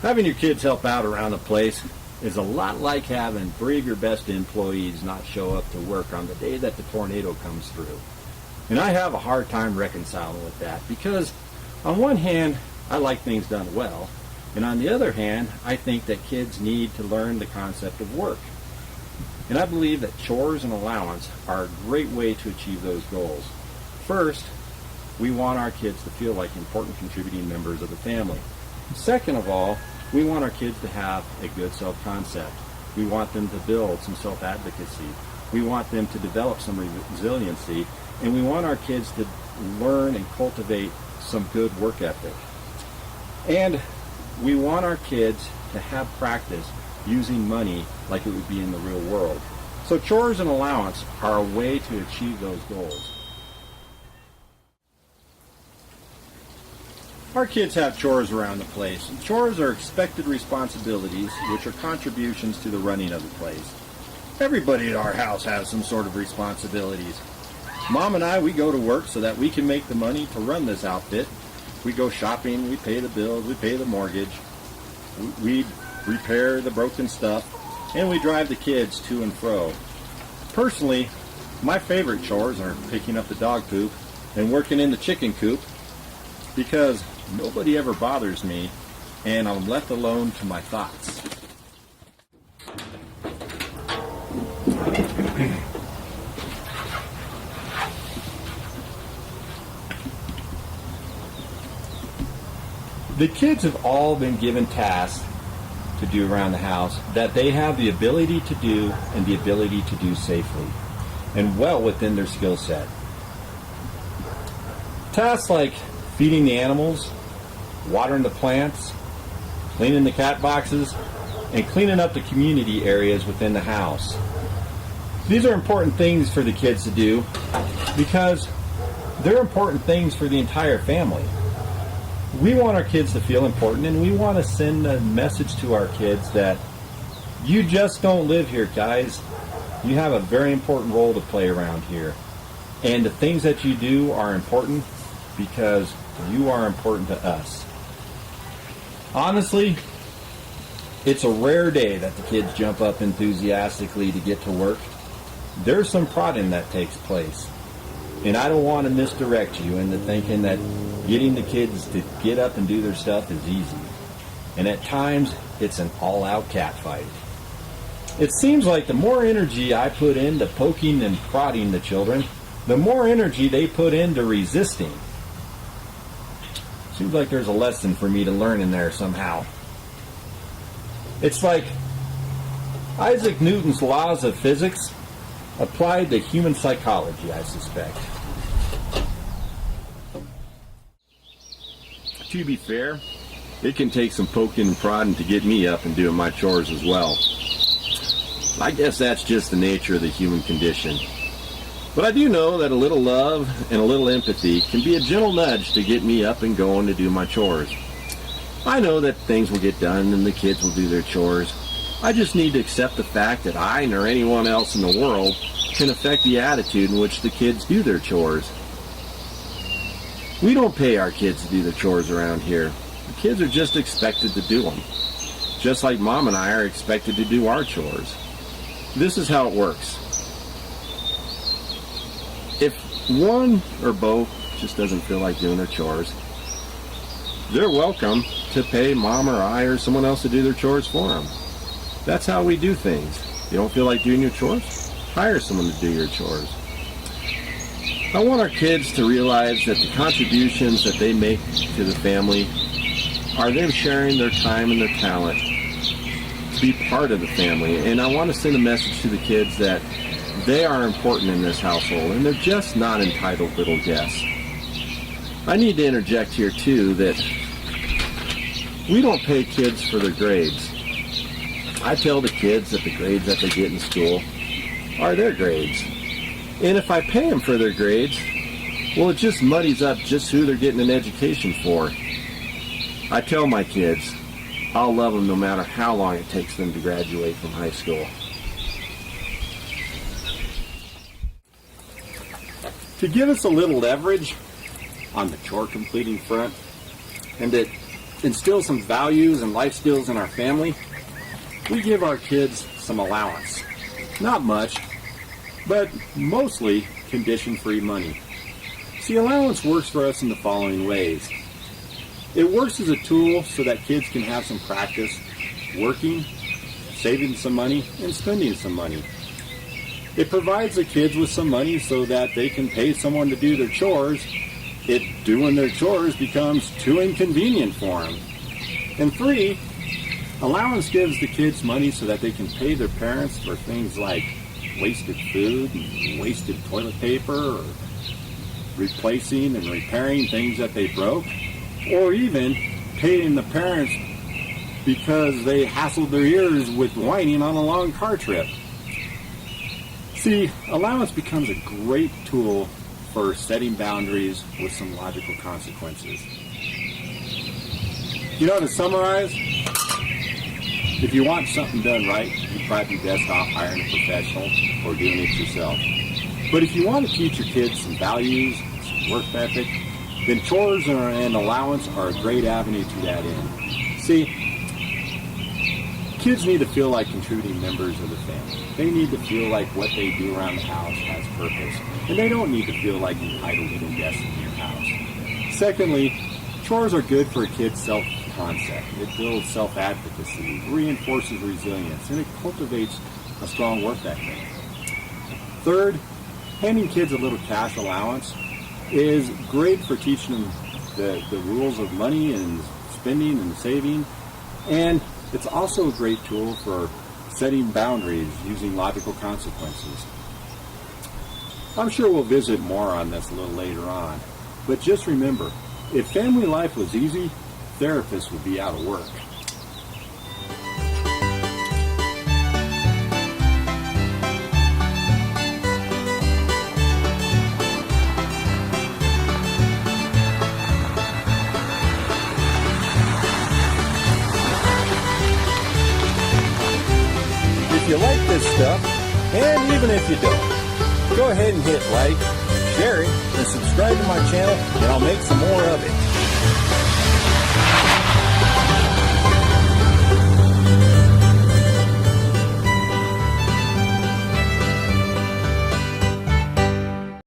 Having your kids help out around the place is a lot like having 3 of your best employees not show up to work on the day that the tornado comes through. And I have a hard time reconciling with that because on one hand, I like things done well, and on the other hand, I think that kids need to learn the concept of work. And I believe that chores and allowance are a great way to achieve those goals. First, we want our kids to feel like important contributing members of the family. Second of all, we want our kids to have a good self-concept. We want them to build some self-advocacy. We want them to develop some resiliency. And we want our kids to learn and cultivate some good work ethic. And we want our kids to have practice using money like it would be in the real world. So chores and allowance are a way to achieve those goals. Our kids have chores around the place. Chores are expected responsibilities, which are contributions to the running of the place. Everybody at our house has some sort of responsibilities. Mom and I, we go to work so that we can make the money to run this outfit. We go shopping, we pay the bills, we pay the mortgage, we repair the broken stuff, and we drive the kids to and fro. Personally, my favorite chores are picking up the dog poop and working in the chicken coop because nobody ever bothers me and I'm left alone to my thoughts. The kids have all been given tasks to do around the house that they have the ability to do and the ability to do safely and well within their skill set. Tasks like feeding the animals, watering the plants, cleaning the cat boxes, and cleaning up the community areas within the house. These are important things for the kids to do because they're important things for the entire family. We want our kids to feel important, and we want to send a message to our kids that you just don't live here, guys. You have a very important role to play around here. And the things that you do are important because you are important to us. Honestly, it's a rare day that the kids jump up enthusiastically to get to work. There's some prodding that takes place. And I don't want to misdirect you into thinking that getting the kids to get up and do their stuff is easy. And at times, it's an all-out catfight. It seems like the more energy I put into poking and prodding the children, the more energy they put into resisting. Seems like there's a lesson for me to learn in there somehow. It's like Isaac Newton's laws of physics applied to human psychology, I suspect. To be fair, it can take some poking and prodding to get me up and doing my chores as well. I guess that's just the nature of the human condition. But I do know that a little love and a little empathy can be a gentle nudge to get me up and going to do my chores. I know that things will get done and the kids will do their chores. I just need to accept the fact that I nor anyone else in the world can affect the attitude in which the kids do their chores. We don't pay our kids to do the chores around here. The kids are just expected to do them. Just like Mom and I are expected to do our chores. This is how it works. If one or both just doesn't feel like doing their chores, they're welcome to pay Mom or I or someone else to do their chores for them. That's how we do things. You don't feel like doing your chores? Hire someone to do your chores. I want our kids to realize that the contributions that they make to the family are them sharing their time and their talent to be part of the family. And I want to send a message to the kids that they are important in this household and they're just not entitled little guests. I need to interject here too that we don't pay kids for their grades. I tell the kids that the grades that they get in school are their grades. And if I pay them for their grades, well, it just muddies up just who they're getting an education for. I tell my kids, I'll love them no matter how long it takes them to graduate from high school. To give us a little leverage on the chore completing front, and that instill some values and life skills in our family, we give our kids some allowance. Not much, but mostly condition-free money. See, allowance works for us in the following ways. It works as a tool so that kids can have some practice working, saving some money, and spending some money. It provides the kids with some money so that they can pay someone to do their chores if doing their chores becomes too inconvenient for them. And 3, allowance gives the kids money so that they can pay their parents for things like wasted food and wasted toilet paper, or replacing and repairing things that they broke, or even paying the parents because they hassled their ears with whining on a long car trip. See, allowance becomes a great tool for setting boundaries with some logical consequences. To summarize, if you want something done right, you'd probably be best off hiring a professional or doing it yourself. But if you want to teach your kids some values, some work ethic, then chores and allowance are a great avenue to that end. See, kids need to feel like contributing members of the family. They need to feel like what they do around the house has purpose. And they don't need to feel like entitled little guests in your house. Secondly, chores are good for a kid's self-concept. It builds self-advocacy, reinforces resilience, and it cultivates a strong work ethic. Third, handing kids a little cash allowance is great for teaching them the rules of money and spending and saving. And it's also a great tool for setting boundaries using logical consequences. I'm sure we'll visit more on this a little later on, but just remember, if family life was easy, therapists would be out of work. If you like this stuff, and even if you don't, go ahead and hit like, share it, and subscribe to my channel, and I'll make some more of it.